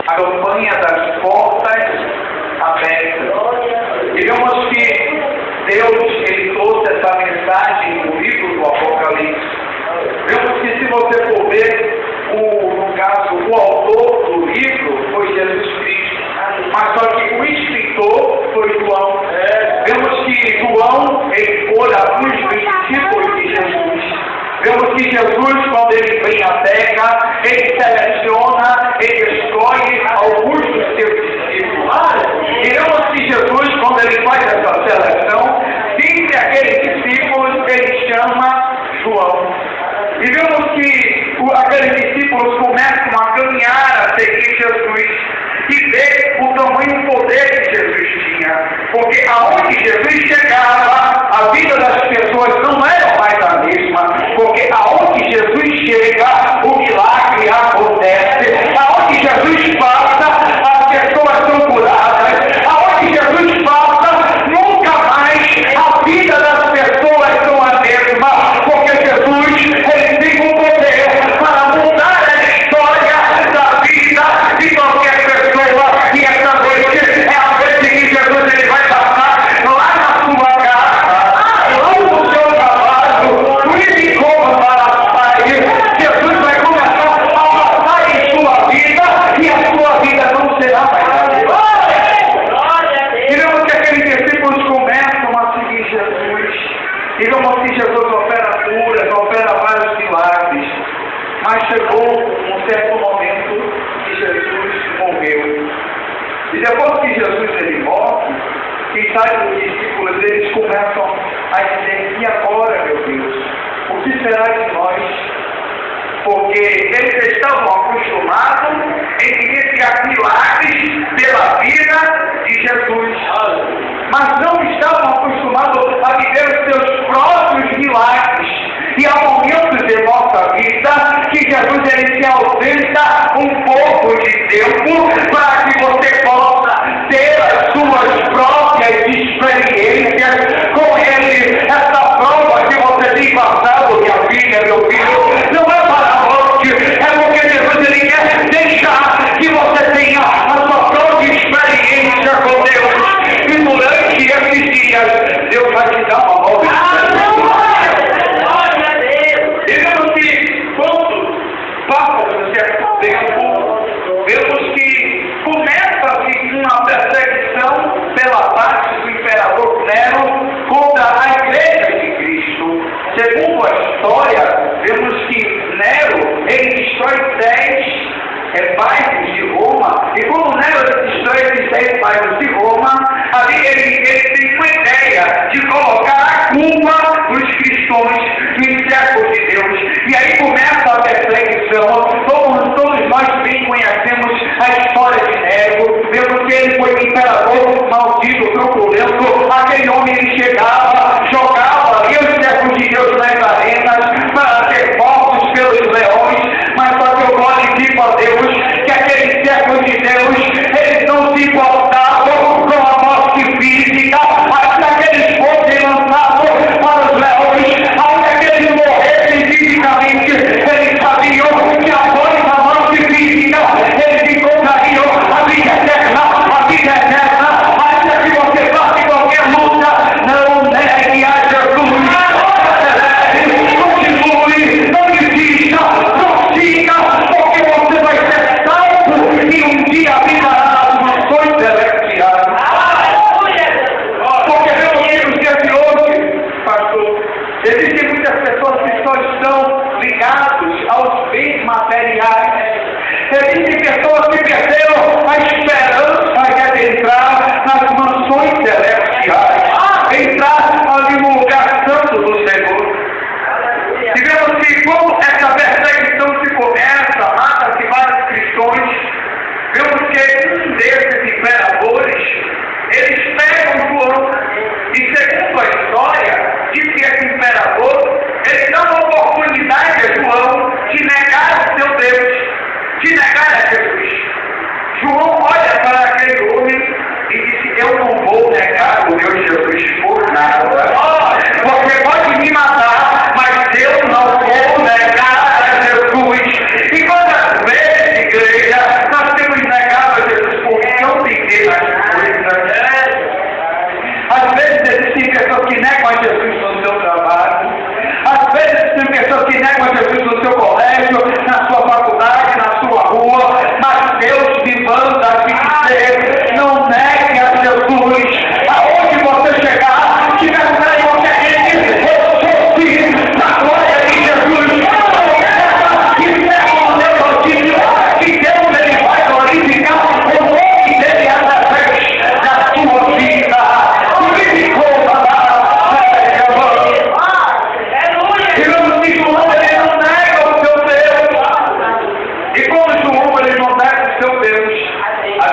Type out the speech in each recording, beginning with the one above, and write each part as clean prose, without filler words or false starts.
a campanha das portas abertas. E vemos que Deus, ele trouxe essa mensagem no livro do Apocalipse. Vemos que, se você for ver, no caso, o autor do livro foi Jesus Cristo, mas só que o escritor foi João. Vemos que João, ele foi a luz dos discípulos de Jesus. Vemos que Jesus, quando ele vem à terra, ele seleciona, ele escolhe alguns dos seus discípulos. E vemos que Jesus, quando ele faz essa seleção, dentre aqueles discípulos, ele chama João. E vemos que aqueles discípulos começam a caminhar a seguir Jesus e ver o tamanho do poder que Jesus tinha. Porque aonde Jesus chegava, a vida das pessoas não era mais a mesma. Porque aonde Jesus chega, o milagre acontece. Aonde Jesus passa, as pessoas são curadas. Aonde Jesus passa, nunca mais a vida das pessoas são a mesma. Porque Jesus, ele tem o poder para mudar a história da vida de qualquer pessoa. E essa noite é a noite que Jesus, ele vai passar lá na sua casa, lá no seu trabalho, no idioma para a paz. Jesus vai começar a passar em sua vida e a sua vida não será mais a mesma. E vemos que aqueles discípulos começam a seguir Jesus. E vemos que Jesus opera curas, opera vários milagres. Mas chegou um certo momento que Jesus morreu. E depois que Jesus ele morre, quem sabe os discípulos eles começam a dizer: e agora, meu Deus, o que será de nós? Porque eles estavam acostumados em iniciar milagres pela vida de Jesus, mas não estavam acostumados a viver os seus próprios milagres. E há momentos em nossa vida que Jesus ele se ausenta um pouco de tempo para que você possa ter as suas próprias experiências com Ele. Essa prova que você tem passado, minha filha, meu filho, não é para a morte, é porque Jesus ele quer deixar que você tenha a sua própria experiência com Deus. E durante esses dias, Deus vai te dar uma nova experiência. Passa um certo tempo, vemos que começa-se uma perseguição pela parte do imperador Nero contra a igreja de Cristo. Segundo a história, vemos que Nero ele destrói 10 bairros de Roma, e quando Nero destrói esses 10 bairros de Roma, ali ele tem uma ideia de colocar a culpa dos cristãos nos servos de Deus. E aí começa a perseguição. Todos nós bem conhecemos a história de Nero. Vemos que ele foi um imperador maldito, truculento. Aquele homem ele chegava, jogava ali os servos de Deus nas arenas para ser mortos pelos leões. Mas só que eu glorifico a Deus que aqueles servos de Deus, eles não se importavam com a morte física, mas que aqueles fossem lançados para os leões, aonde eles morressem fisicamente, eles sabiam que após a morte física, eles encontrariam a vida eterna, ainda que você passe qualquer luta, não negue a Jesus. Continue, não desista, prossiga, porque você vai ser salvo e um dia habitará nas mansões celestiais. Porque vemos que hoje, pastor, existem muitas pessoas que só estão ligadas aos bens materiais. Existem pessoas que perderam a esperança de entrar nas mansões celestiais, entrar ali no lugar santo do Senhor. E vemos que quando essa perseguição se começa, mata-se vários cristãos. Vemos que um desses imperadores, eles pegam João, e segundo a história, diz que esse imperador, ele dá uma oportunidade a João de negar o seu Deus, de negar a Jesus. João olha para aquele homem e diz: eu não vou negar o meu Jesus por nada. Você pode me matar, mas eu não vou negar a Jesus. E quantas vezes, igreja, nós temos negado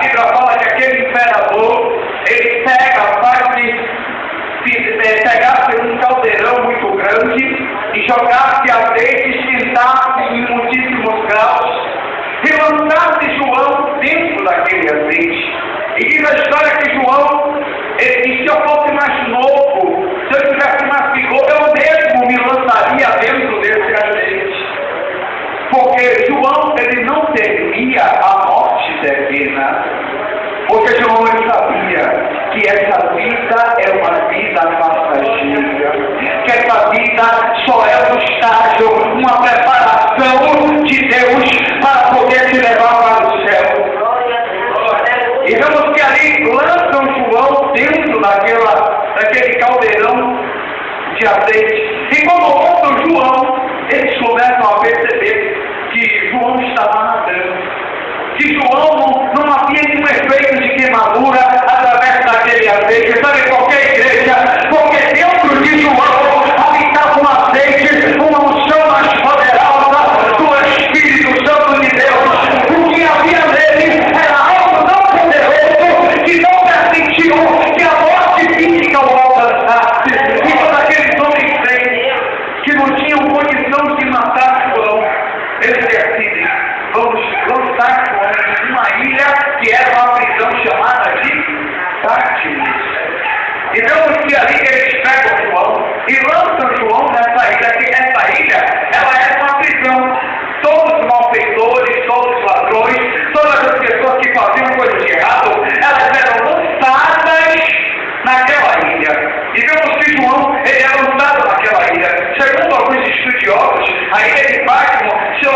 Bíblia fala que aquele imperador, ele pegasse um caldeirão muito grande e jogasse azeite, esquentasse em muitíssimos graus e lançasse João dentro daquele azeite. E diz a história que João, se eu fosse mais novo, se eu tivesse mais vigor, eu mesmo me lançaria dentro desse azeite. Porque João, ele não temia a morte eterna. Porque João, ele sabia que essa vida é uma vida passageira, que essa vida só é um estágio, uma preparação de Deus para poder te levar para o céu. E vemos que ali lançam João dentro daquele caldeirão de azeite. E quando voltam João, eles começam a perceber que João estava nadando. Que João não havia nenhum efeito de queimadura através daquele azeite. Sabe qual que é a igreja? Porque dentro de João habitava um azeite, uma unção mais poderosa do Espírito Santo de Deus. O que havia nele era algo tão poderoso que não permitiu que a morte física o alcançasse. E todos aqueles homens que não tinham condição de matar João, eles decidem: vamos lançar João em uma ilha que era uma prisão chamada de Patmos. E vemos que ali eles pegam João e lançam João nessa ilha, que essa ilha, ela era uma prisão. Todos os malfeitores, todos os ladrões, todas as pessoas que faziam coisas de errado, elas eram lançadas naquela ilha. E vemos que João, ele é lançado naquela ilha. Segundo alguns estudiosos, a ilha de Patmos se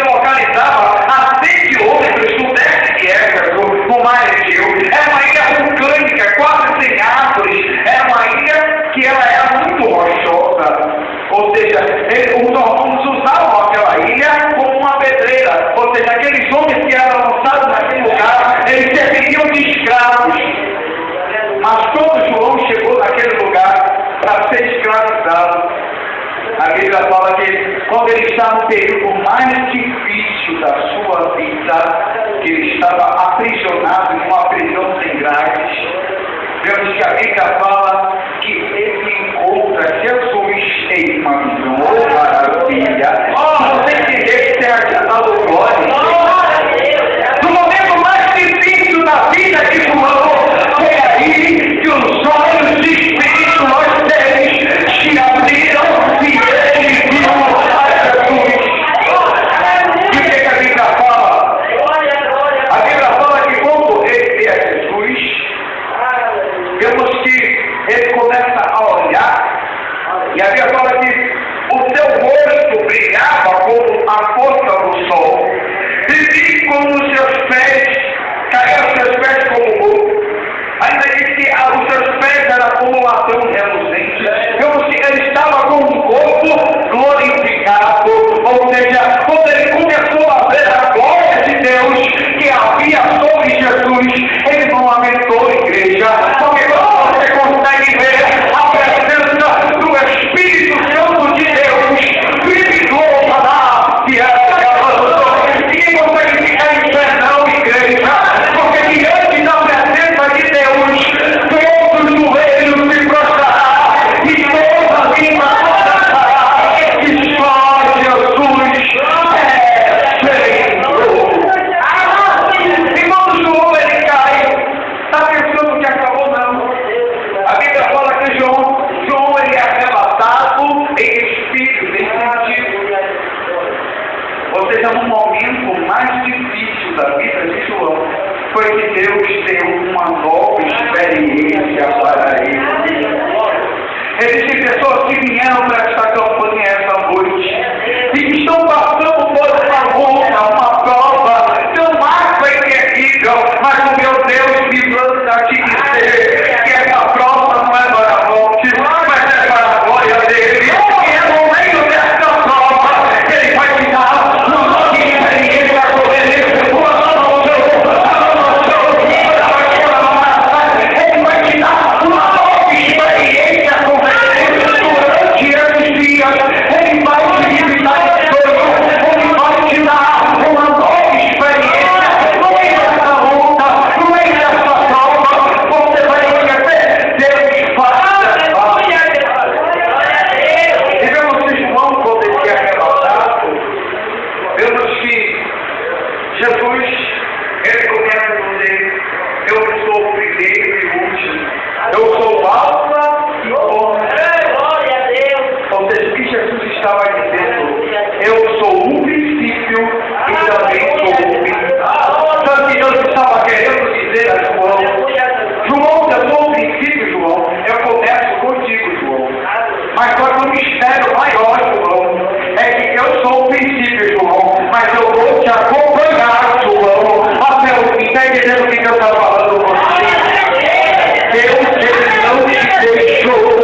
localizava a 100 quilômetros do leste de Éfeso, no mar Egeu. Era uma ilha vulcânica, quase sem árvores. Era uma ilha que ela era muito rochosa. Ou seja, os romanos usavam aquela ilha como uma pedreira. Ou seja, aqueles homens que eram lançados naquele lugar, eles serviriam de escravos. Mas quando João chegou naquele lugar para ser escravizado, a Bíblia fala que quando ele está no período mais difícil da sua vida, que ele estava aprisionado em uma prisão sem grades, vemos que a Bíblia fala que ele encontra Jesus em uma visão. Oh, maravilha! Oh, você entender que tem dado glória. No momento mais difícil da vida de João, foi aí que os olhos de espirituais deles se abriram e ele viu a Jesus. E o que a Bíblia fala? A Bíblia fala que quando ele vê a Jesus, vemos que ele começa a olhar, e a Bíblia fala que o seu rosto brilhava como a força do sol, e como os seus pés, caíam os seus pés como ouro. Ainda diz que os seus pés eram como latão reluzente. Vemos que ele estava com um corpo glorificado, ou seja, quando ele começou a ver a glória de Deus que havia sobre Jesus, ele não lamentou, igreja, porque quando você consegue ver a presença do Espírito Santo de Deus, vivificou para ninguém consegue ficar em pé não, igreja, porque diante da presença de Deus, todos os joelhos se prostrará e toda a língua confessará que só Jesus é Senhor. E quando João ele cai, está pensando que acabou não. A Bíblia fala que João ele é arrebatado em espírito, em sentido. Ou seja, no momento mais difícil da vida de João, foi que Deus deu uma nova experiência para ele. Existem pessoas que vieram para esta campanha essa noite e que estão passando por uma luta, uma prova tão árdua e terrível, mas o meu Deus me manda te dizer que essa prova não é para a morte, mas é para a glória dele. E é no meio dessa prova que ele vai te dar uma nova experiência com ele, ele vai te dar uma nova experiência com ele durante esses dias. exemplo dele. Eu sou o primeiro e o último. Eu sou o alfa e o ômega. Glória a Deus. Ou seja, o que Jesus estava dizendo, eu sou o princípio e também sou o fim. Sabe o que Deus estava querendo dizer a João? João, eu sou o princípio, João. Eu começo contigo, João. Mas só que o mistério maior, João, é que eu sou o princípio, João. Mas eu vou te acompanhar, João, até o fim. Está entendendo o que eu estou falando com você? Deus, ele não te deixou.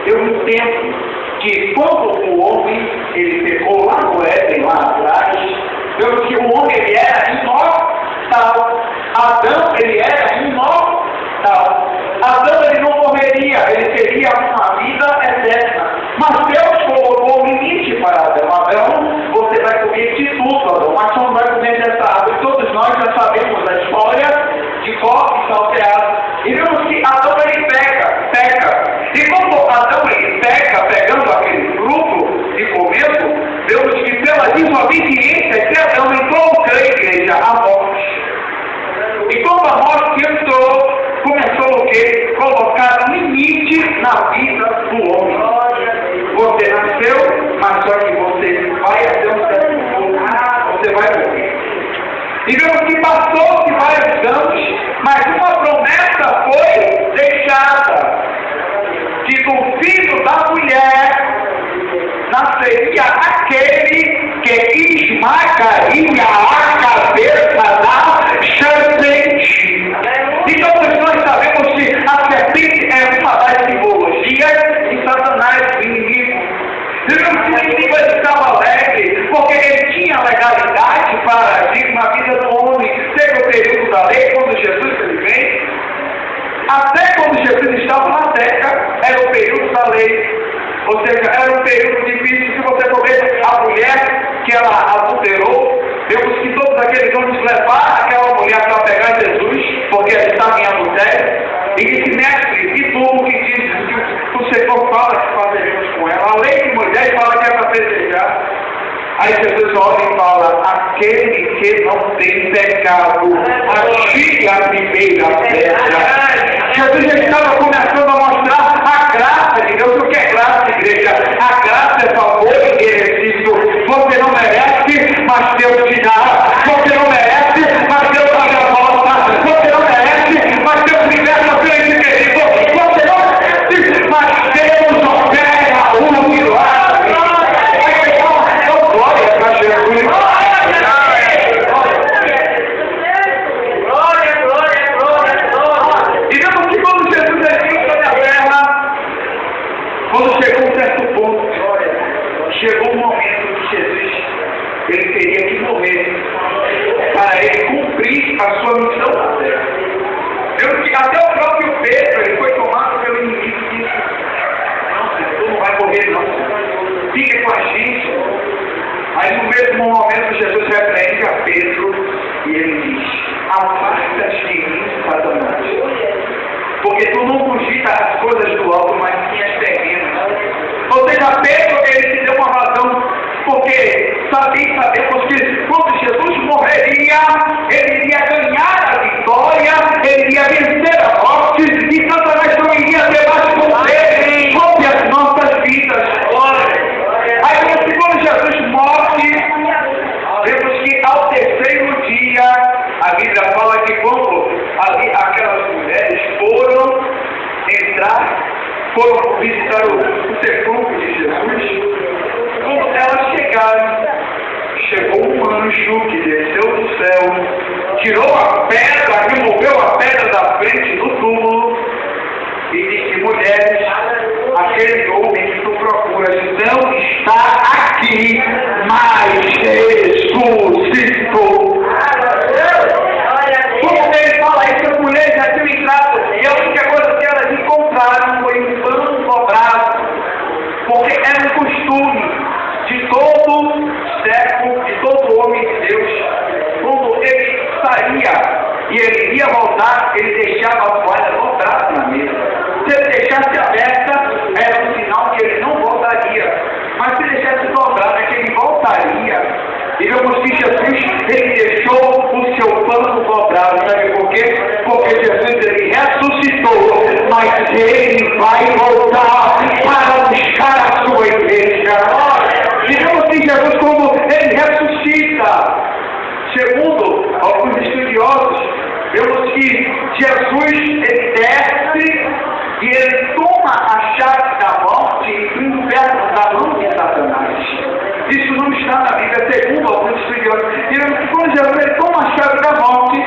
Eu entendo que quando o homem ele pecou lá no Éden, lá atrás, vemos que o homem ele era imortal. Adão ele era imortal. Adão ele não morreria, ele teria uma vida eterna. Mas Deus colocou um limite para Adão. Adão, você vai comer de tudo, Adão, mas não vai comer dessa árvore. Todos nós já sabemos a história de Có e Salteado. E vemos que Adão ele peca. E como Adão ele peca, pegando aquele fruto de começo, vemos que pela desobediência de Adão entrou a igreja a morte. E como a morte entrou, começou o quê? Colocar limite na vida do homem. Você nasceu, mas só que você vai até um certo ponto, você vai morrer. E vemos que passou-se vários anos, mas uma promessa foi deixada, que do filho da mulher nasceria aquele que esmagaria a cabeça da serpente. Então nós sabemos que a serpente é uma das simbologias de Satanás, o inimigo. Vemos que o inimigo estava alegre, porque ele tinha legalidade para agir na vida do homem. Teve o período da lei, quando Jesus ele vem. Até quando Jesus estava na terra, era o período da lei. Ou seja, era um período difícil. Se você for ver a mulher que ela adulterou, vemos que todos aqueles homens levaram aquela mulher para pegar Jesus, porque ela estava em adultério. E disse, mestre, e tu o que dizes? Que o Senhor fala que fazeremos com ela. A lei de Moisés fala que é para apedrejar. Aí Jesus olha e fala, aquele que não tem pecado, atire a primeira pedra. Jesus estava começando a mostrar a graça de Deus. O que é graça, igreja? A graça é favor e exercício. Você não merece, mas Deus te dá. Você não merece, mas Deus te dá volta. Você não merece, mas Deus liberta pelo querido. Você não merece, mas Deus opera um milagre. Chegou um momento que Jesus ele teria que morrer para ele cumprir a sua missão na terra. Vemos que até o próprio Pedro ele foi tomado pelo inimigo e disse, não, Senhor, tu não vai morrer não, fique com a gente. Aí no mesmo momento Jesus repreende a Pedro e ele diz, afasta-te de mim, Satanás, porque tu não cogita as coisas Pedro, ele se deu uma razão, porque sabemos que quando Jesus morreria, ele iria ganhar a vitória, ele iria vencer a morte, e Satanás não iria ter mais poder sobre as nossas vidas. Aí, quando Jesus morre, vemos que ao terceiro dia, a Bíblia fala que quando ali aquelas mulheres foram visitar o sepulcro de Jesus, quando elas chegaram, chegou um anjo que desceu do céu, tirou a pedra, removeu a pedra da frente do túmulo e disse: mulheres, aquele homem que tu procuras não está aqui, mas ressuscitou. Quando ele fala isso, as mulheres já tinham entrado, e a única coisa que elas encontraram foi um pano dobrado, porque era um costume de todo servo, de todo homem de Deus, quando ele saía e ele ia voltar, ele deixava a toalha dobrada na mesa. Se ele deixasse aberta, era um sinal que ele não voltaria. Mas se deixasse dobrada, é que ele voltaria. E vemos que Jesus, ele deixou o seu pano dobrado. Sabe por quê? Porque Jesus, ele ressuscitou, mas ele vai voltar para buscar a sua igreja. E vemos que Jesus, quando ele ressuscita, segundo alguns estudiosos, vemos que Jesus, ele desce e ele toma a chave da morte e do inferno da mão de Satanás. Isso não está na Bíblia, segundo alguns estudiosos. E vemos que quando Jesus, ele toma a chave da morte,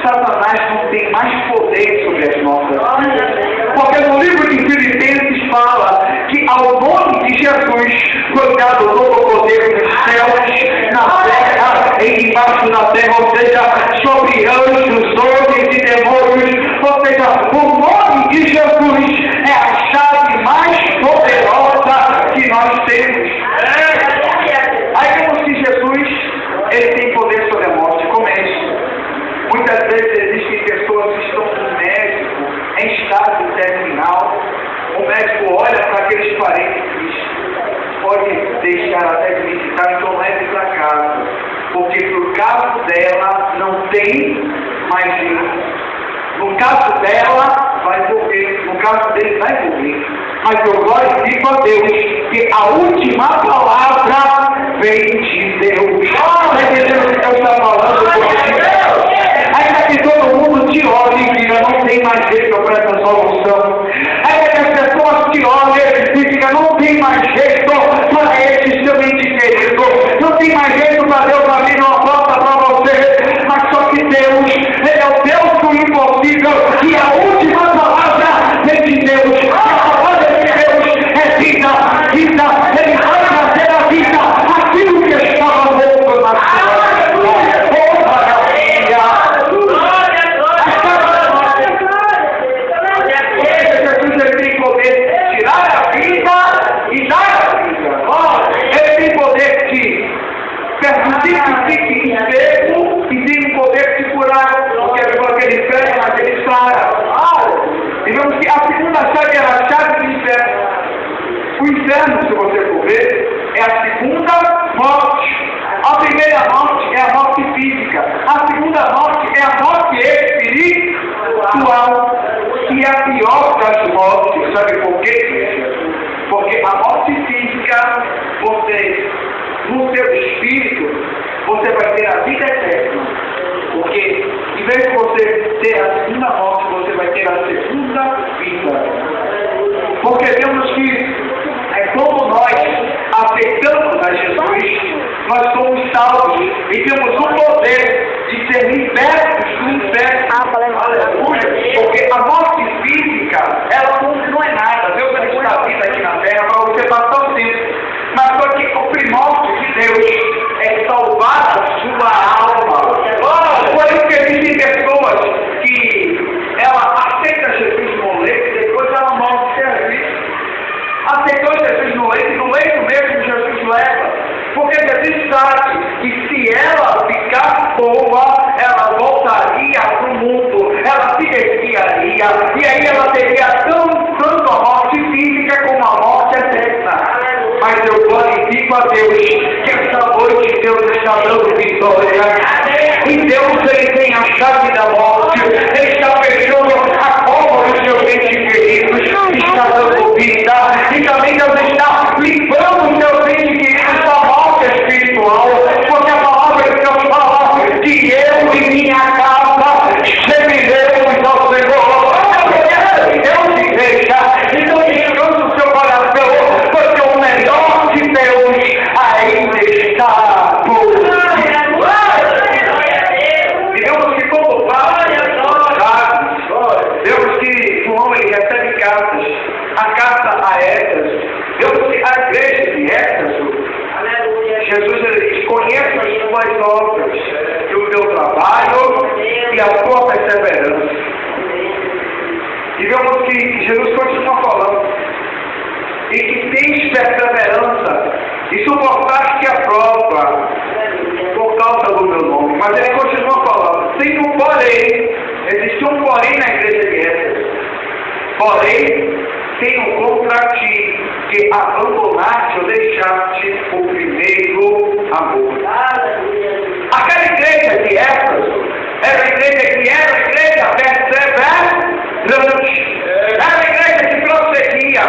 Satanás não tem mais poder sobre as nossas vidas. Porque no livro de Filipenses fala que ao nome de Jesus foi dado todo o poder nos céus, na terra e embaixo da terra, ou seja, sobre anjos, homens e demônios. Ou seja, o nome de Jesus é a chave mais poderosa que nós temos. Aí vemos que Jesus, ele tem poder sobre a morte. Como é isso? Muitas vezes existem pessoas que estão com o médico em estado terminal. O médico olha para aqueles parentes e diz: pode deixar até de visitar, então leve para casa. Porque no caso dela não tem mais jeito. No caso dela vai morrer, no caso dele vai morrer. Mas eu glorifico a Deus que a última palavra vem de Deus. Está entendendo o que Deus está falando? Ainda que todo mundo te olhe e diga: não tem mais jeito para essa solução. Ainda que as pessoas te olhem e digam: não tem mais jeito para esse seu ente querido. Não tem mais jeito para Deus abrir uma porta para você. Mas só que Deus, ele é o Deus do impossível, e a última palavra vem de Deus. A palavra de Deus é vida, vida. Ele vai trazer a vida aquilo que estava morto na sua Jesus, ele tem poder de tirar a vida e dar a vida. Ele tem poder de permitir que fique enfermo e tem o poder de curar. Porque ele enferma, mas ele sara. E vemos que a segunda chave é a chave do inferno. O inferno, se você for ver, é a segunda morte. A primeira morte é a morte física. A segunda morte é a morte espiritual, que é a pior das mortes. Sabe por quê? Porque a morte física, você, no seu espírito, você vai ter a vida eterna. Porque em vez de você ter a segunda morte, você vai ter a segunda vida. Porque vemos que como nós aceitamos a Jesus, nós somos salvos e temos o poder de ser libertos do inferno. Aleluia! Porque a morte física, ela não é nada. Deus está vindo aqui na terra para você estar sofrendo. Mas só que o primórdio de Deus é salvar a sua alma. Por isso que existem pessoas que ela aceita Jesus no leito e depois ela morre de serviço. Aceitou Jesus no leito mesmo Jesus leva. Porque Jesus sabe que se ela ficar boa, ela voltaria para o mundo, ela se desviaria, a carta a Éfeso, vemos que a igreja de Éfeso, Jesus ele diz, conheço as tuas obras, e o teu trabalho e a tua perseverança. E vemos que Jesus continua falando, e que tens perseverança, e suportaste a prova, por causa do meu nome. Mas ele continua falando, tem um porém, existe um porém na igreja de Éfeso. Porém, tenho contra ti que abandonaste ou deixaste o primeiro amor. Aquela igreja de Éfeso era a igreja que era a igreja perseverante. Era a igreja que prosseguia.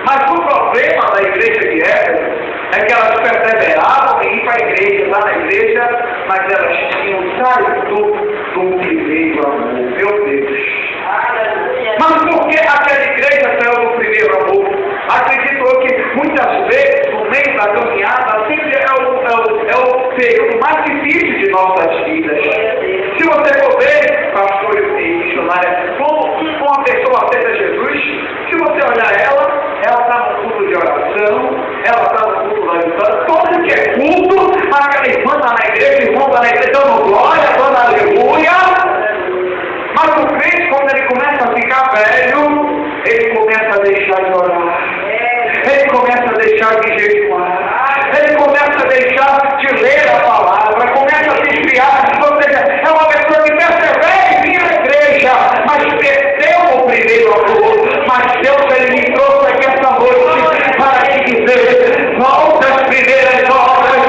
Mas o problema da igreja de Éfeso é que elas perseveravam em ir para a igreja, lá na igreja, mas elas tinham saído do primeiro amor. Meu Deus! Mas por que aquela igreja saiu do primeiro amor? Acredito eu que muitas vezes, no meio da caminhada, sempre é o período mais difícil de nossas vidas. Se você for ver, pastor e missionária, como uma pessoa aceita Jesus, se você olhar ela está no culto de oração, ela está no culto da vitória, todo que é culto, a irmã está na igreja, dando glória, dando aleluia. Mas o crente, quando ele começa a ficar velho, ele começa a deixar de orar, ele começa a deixar de jejuar, ele começa a deixar de ler a palavra, começa a se esfriar. Ou seja, é uma pessoa que persevera em vir à igreja, mas perdeu o primeiro amor. Mas Deus ele me trouxe aqui essa noite para te dizer, volta às primeiras obras,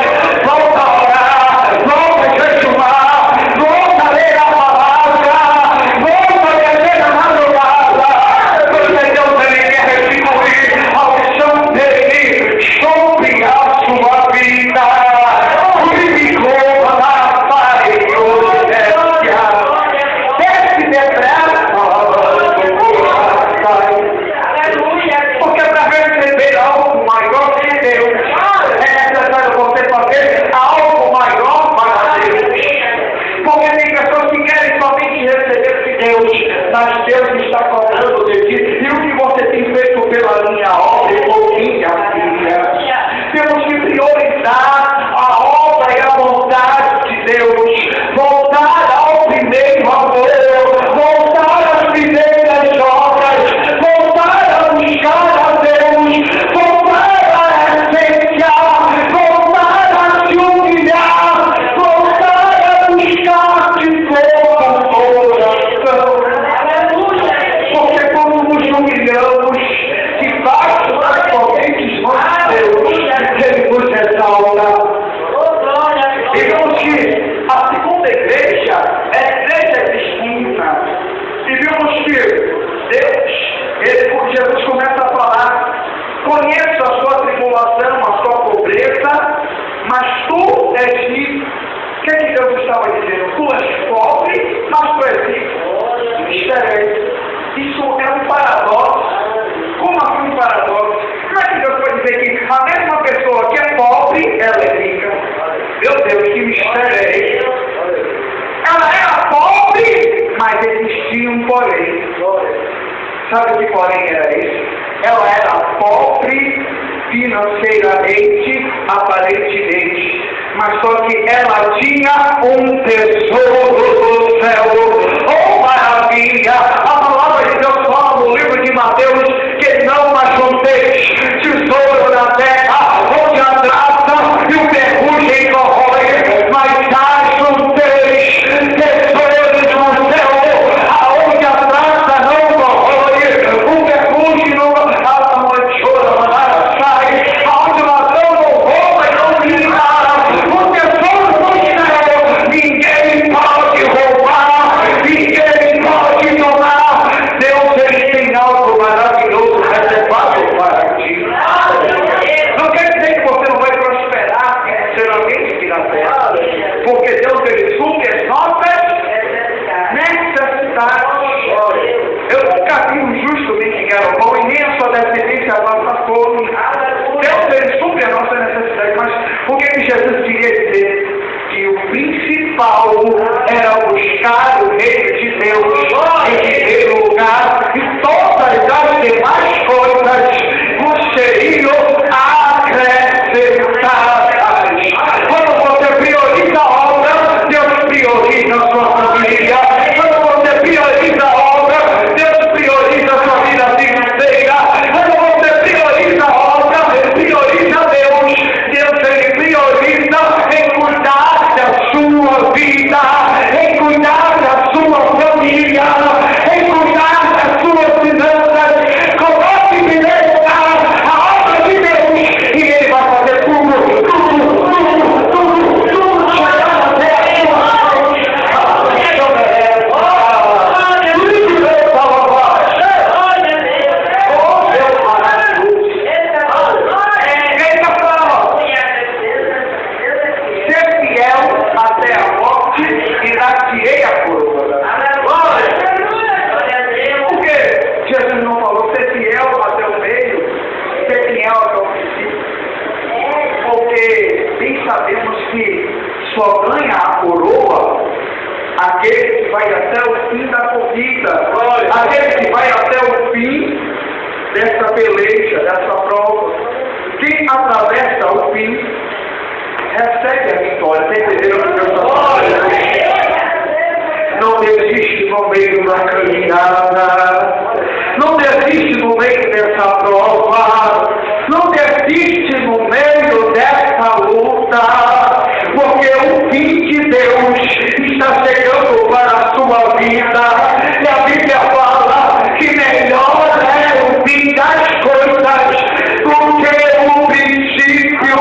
volta a orar, volta a jejuar, volta a ler a palavra, volta a descer na madrugada, porque Deus ele quer retribuir ao chão dele sobre a sua vida. Purificou na parede desce depressa porque para receber algo maior de Deus é necessário você fazer algo maior para Deus. Porque tem pessoas que querem somente receber de Deus, mas Deus está cobrando de ti. E o que você tem feito pela minha obra e por minha filha? Temos que priorizar a obra e a vontade de Deus. Voltar ao primeiro amor. Voltar às primeiras obras. Voltar a buscar a Deus. Voltar a essência. Voltar a se humilhar. Voltar a buscar de todo o coração. Porque quando nos humilhamos, debaixo das correntes de Deus, ele nos exalta. E vemos que a segunda igreja é a igreja distinta. E vemos que Deus, Jesus começa a falar, conheço a sua tribulação, a sua pobreza, mas tu és rico. O que é que Deus estava dizendo? Tu és pobre, mas tu és rico. Mistério. Isso é um paradoxo. Como assim um paradoxo? Como é que Deus pode dizer que a mesma pessoa que é pobre, ela é rica? Meu Deus, que mistério é esse? Ela era pobre, mas existia um porém. Sabe que porém era esse? Ela era pobre financeiramente, aparentemente, mas só que ela tinha um tesouro do céu. Oh, maravilha! A palavra de Deus fala no livro de Mateus que não ajunteis tesouro na terra, onde a traça e o ferrugem corrói, mas ajunteis tesouros no céu, aonde a traça não corrói, o ferrugem não sai, aonde o ladrão não rouba e não limpa, o tesouro no céu, ninguém pode roubar, ninguém pode tomar. Deus ele tem algo maravilhoso reservado para ti. Não quer dizer que você não vai prosperar financeiramente aqui na terra, porque Deus ele supre as nossas necessidades. Eu nunca vi um justo mendigar o pão e nem a sua descendência passa fome. Deus ele supre a nossa necessidade, mas o que Jesus queria dizer? Que o principal era buscar o reino de Deus em primeiro lugar, e todas as demais coisas sabemos que só ganha a coroa aquele que vai até o fim da corrida, aquele que vai até o fim dessa peleja, dessa prova. Quem atravessa o fim recebe a vitória. Está entendendo o que eu estou falando? Não desiste no meio da caminhada. Não desiste no meio dessa prova. Não desiste no meio dessa luta. Porque o fim de Deus está chegando para a sua vida. E a Bíblia fala que melhor é o fim das coisas do que o princípio.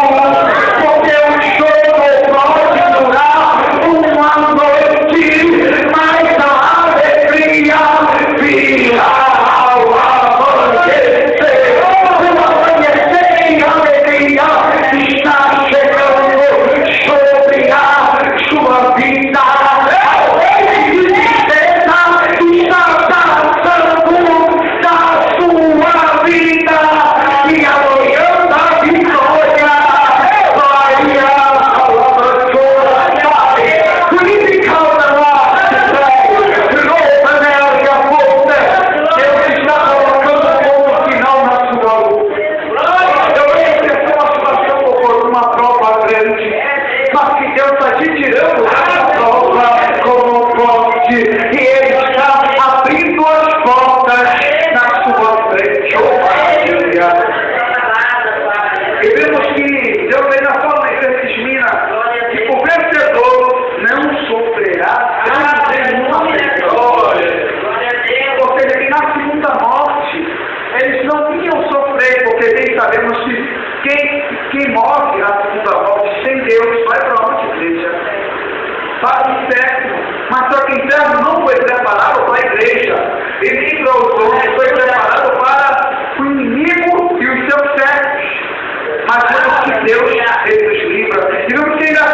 Porque o choro pode durar uma noite, mas a alegria virá ao amanhecer. O amanhecer e a alegria está chegando sobre a sua vida. Sabemos que quem morre na segunda morte sem Deus vai para onde, igreja? Para o inferno. Mas só que o inferno não foi preparado para a igreja. E nem para os outros, foi preparado para o inimigo e os seus servos. Mas vemos que Deus ele nos livra. E vemos que ainda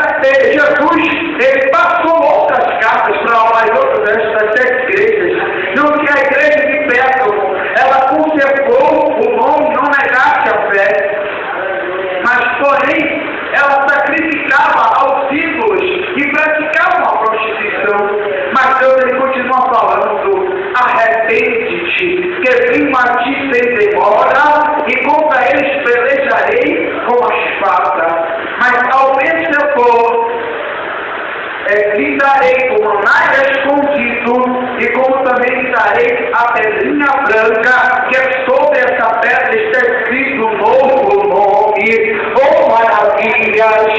Jesus ele passou outras cartas para as outras das 7 igrejas. Vemos que a igreja de Pérgamo ela conservou o nome, não negasse a fé. Mas, porém, ela sacrificava aos ídolos e praticava uma prostituição. Mas Deus ele continua falando: arrepende-te, que vim a ti sem demora, e contra eles pelejarei com a espada. Mas ao vencedor lhe darei o maná escondido, e como também lhe darei a pedrinha branca, que sobre essa pedra está escrito um novo nome. Oh, maravilhas!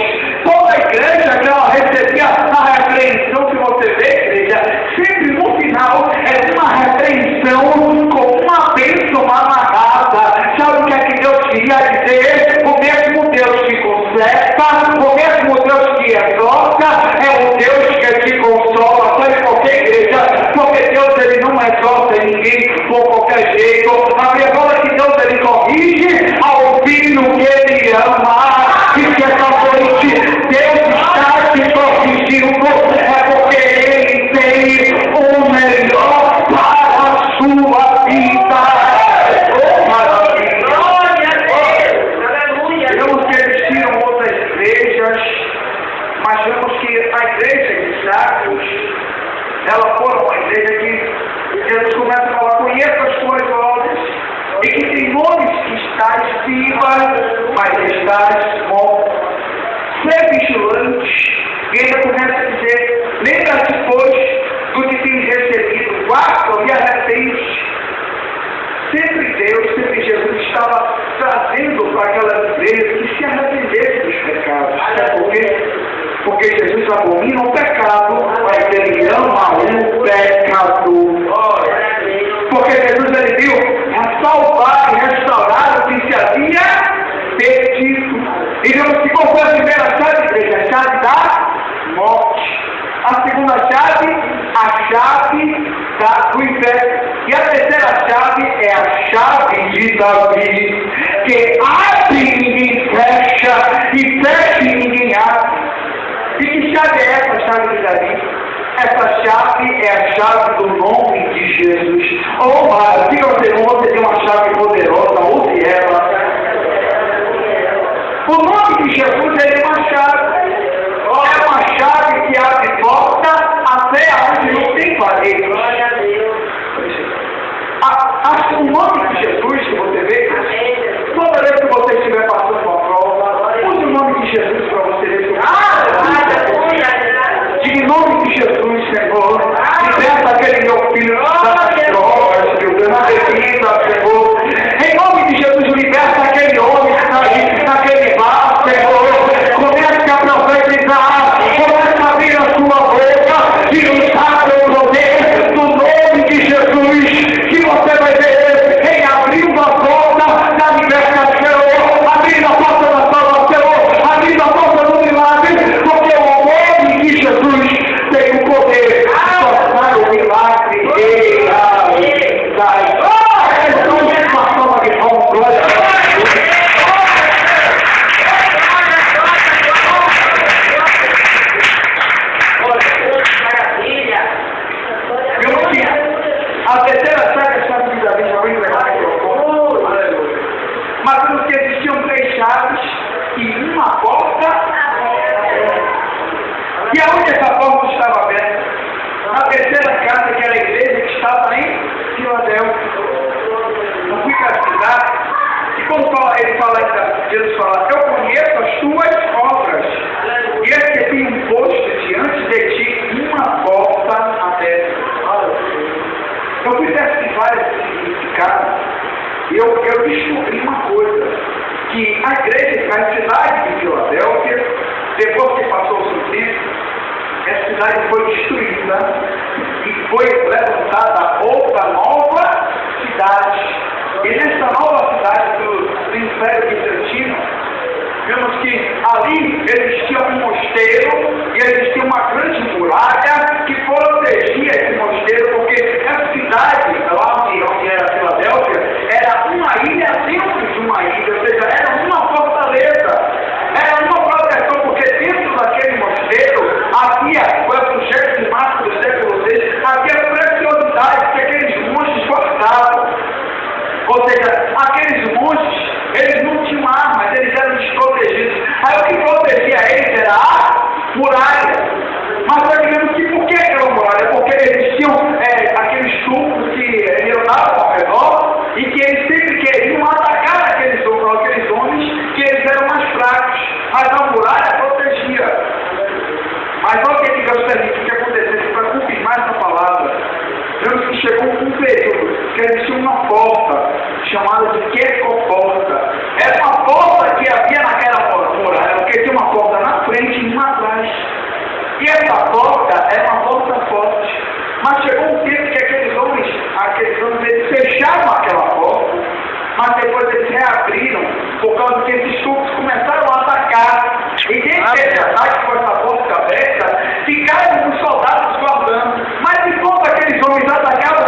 Toda a igreja que ela recebia a repreensão que você vê, igreja, sempre no final é uma repreensão com uma bênção amarrada. Sabe o que é que Deus queria dizer? O mesmo Deus que conserta, o mesmo Deus que exorta, é o Deus que te consola. Sabe por quê, igreja? Porque Deus ele não exorta ninguém por qualquer jeito. A verdade é que Deus ele corrige ao filho que ele ama. E que essa noite Deus está te corrigindo, é porque ele tem o melhor para a sua vida. Oh, maravilha! Vemos que eles tiram outras igrejas, mas vemos que a igreja de Sardes, ela foi uma igreja que Jesus começa a falar: conheça as suas obras, e que tem nomes que estás viva, mas estás morto. Ser vigilante. E ainda começa a dizer: lembra-te, pois, do que tens recebido, guarda e arrepende. Sempre Deus, sempre Jesus estava trazendo para aquela igreja que se arrependesse dos pecados. Sabe por quê? Porque Jesus abomina o pecado, mas ele ama o pecador. Porque Jesus ele viu salvar e restaurar o que se havia perdido. E vemos que qual foi a primeira chave, igreja? A chave da morte. A segunda chave, a chave do inferno. E a terceira chave é a chave de Davi, que abre e ninguém fecha, e fecha e ninguém abre. E que chave é essa chave de Davi? Essa chave é a chave do nome de Jesus. Oh, mas se você tem uma chave poderosa, use ela. O nome de Jesus é uma chave. Mas vemos que existiam 3 chaves e uma porta aberta. E aonde essa porta estava aberta? Na terceira casa, que era a igreja que estava em Filadélfia. Eu fui para a cidade, e quando ele fala, Jesus fala, eu conheço as tuas obras, e recebi um posto diante de ti, uma porta aberta. Eu fui pesquisar esse significado, e eu descobri uma coisa, que a igreja, a cidade de Filadélfia, depois que passou o seu tempo, essa cidade foi destruída e foi levantada outra nova cidade. E nessa nova cidade do Império Bizantino, vemos que ali existia um mosteiro e existia uma grande muralha que protegia esse mosteiro, porque essa cidade, lá onde era Filadélfia, era uma ilha dentro de uma ilha, ou seja, era uma fortaleza, era uma proteção, porque dentro daquele mosteiro havia, foi o projeto de março do século VI, havia preciosidades que aqueles monges guardavam. Ou seja, aqueles monges, eles não tinham armas, eles eram desprotegidos. Aí o que protegia eles era a muralha. Mas nós digamos que por que aquela muralha? Porque existiam aqueles turcos que andavam ao redor e que eles sempre queriam atacar aqueles homens que eles eram mais fracos. Mas a muralha protegia. Mas olha o que gostaria que acontecesse para confirmar essa palavra. Vemos que chegou um período que existia uma porta chamada de Quecoporta. Era uma porta que havia naquela muralha, porque tinha uma porta na frente e uma atrás. E essa porta era uma porta forte. Mas chegou um tempo que aqueles homens eles fecharam aquela porta, mas depois eles reabriram, por causa que esses turcos começaram a atacar. E dentro desse ataque com essa porta aberta, ficaram os soldados guardando. Mas enquanto aqueles homens atacavam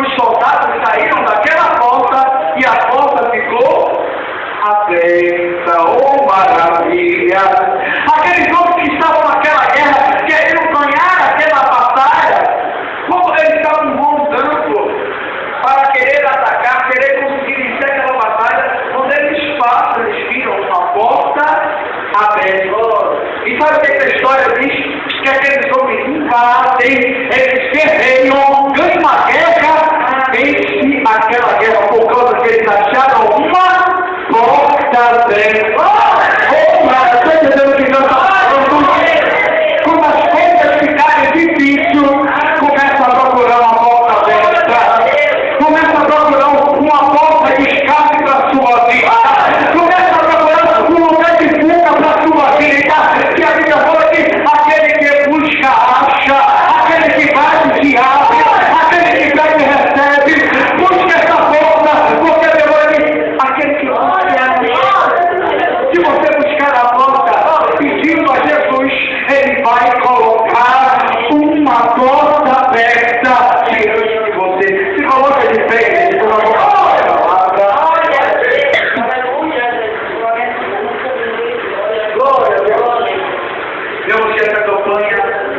os soldados saíram daquela porta e a porta ficou aberta. Oh, maravilha! Aqueles homens que estavam naquela guerra, queriam ganhar aquela batalha, como eles estavam montando para querer atacar, querer conseguir vencer aquela batalha, quando eles passam, eles viram uma porta aberta. E sabe o que essa história diz? Que aqueles homens invadem, eles guerreiam, ganham uma guerra, vence aquela guerra por causa que eles acharam uma porta aberta. Oh, mas estou entendendo o que Deus está falando? Quando as coisas ficarem difíceis, começa a procurar uma porta aberta. Começa a procurar uma porta de escape para a sua vida. Começa a procurar um lugar de fuga para a sua vida. Que a Bíblia fala que aquele que busca, acha. Aquele que vai, se abre. Aquele que pede, recebe. Busca essa porta, porque depois aquele que se você buscar a porta, pedindo a Jesus, Ele vai colocar uma porta aberta diante de você. Se coloca de pé, por favor. Vemos que essa campanha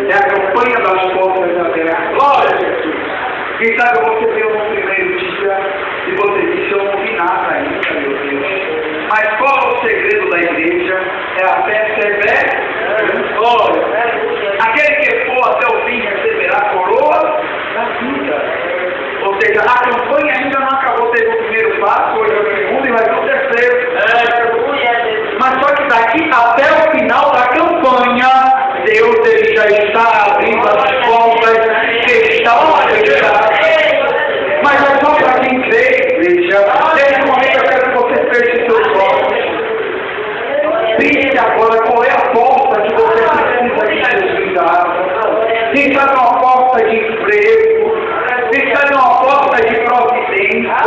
é a campanha das portas abertas. Glória a Jesus. Quem sabe você deu no primeiro dia e você disse, eu não vi nada ainda, meu Deus. Mas qual é o segredo da igreja? É a perseverança. Glória. Aquele que for até o fim receberá a coroa da vida. Ou seja, a campanha ainda não acabou. Teve o primeiro passo, hoje é o segundo e vai ter o terceiro. Mas só que daqui até o final da campanha, Deus ele já está abrindo as portas que estavam fechadas. Mas é só para quem crê, igreja. Nesse momento eu quero que você feche seus olhos. Pense agora qual é a porta que você precisa de Jesus. Quem sabe uma porta de emprego, quem sabe uma porta de providência,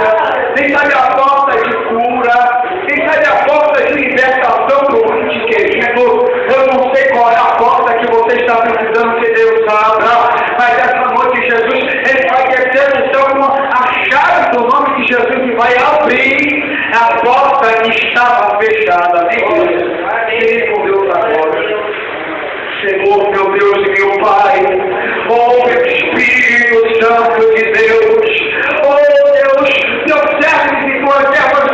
quem sabe a porta de cura, quem sabe a porta de libertação do ente querido. Eu não sei qual é a porta que você está precisando que Deus abra, mas essa noite Jesus, Ele vai descer no céu com a chave do nome de Jesus e vai abrir a porta que estava fechada. Amém, com Deus agora. Senhor, meu Deus e meu Pai, oh meu Espírito Santo de Deus, oh Deus, teus servos e tuas servas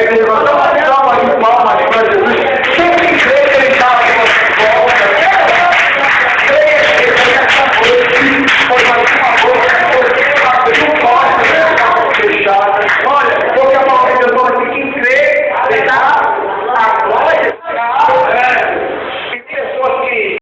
consegue levantar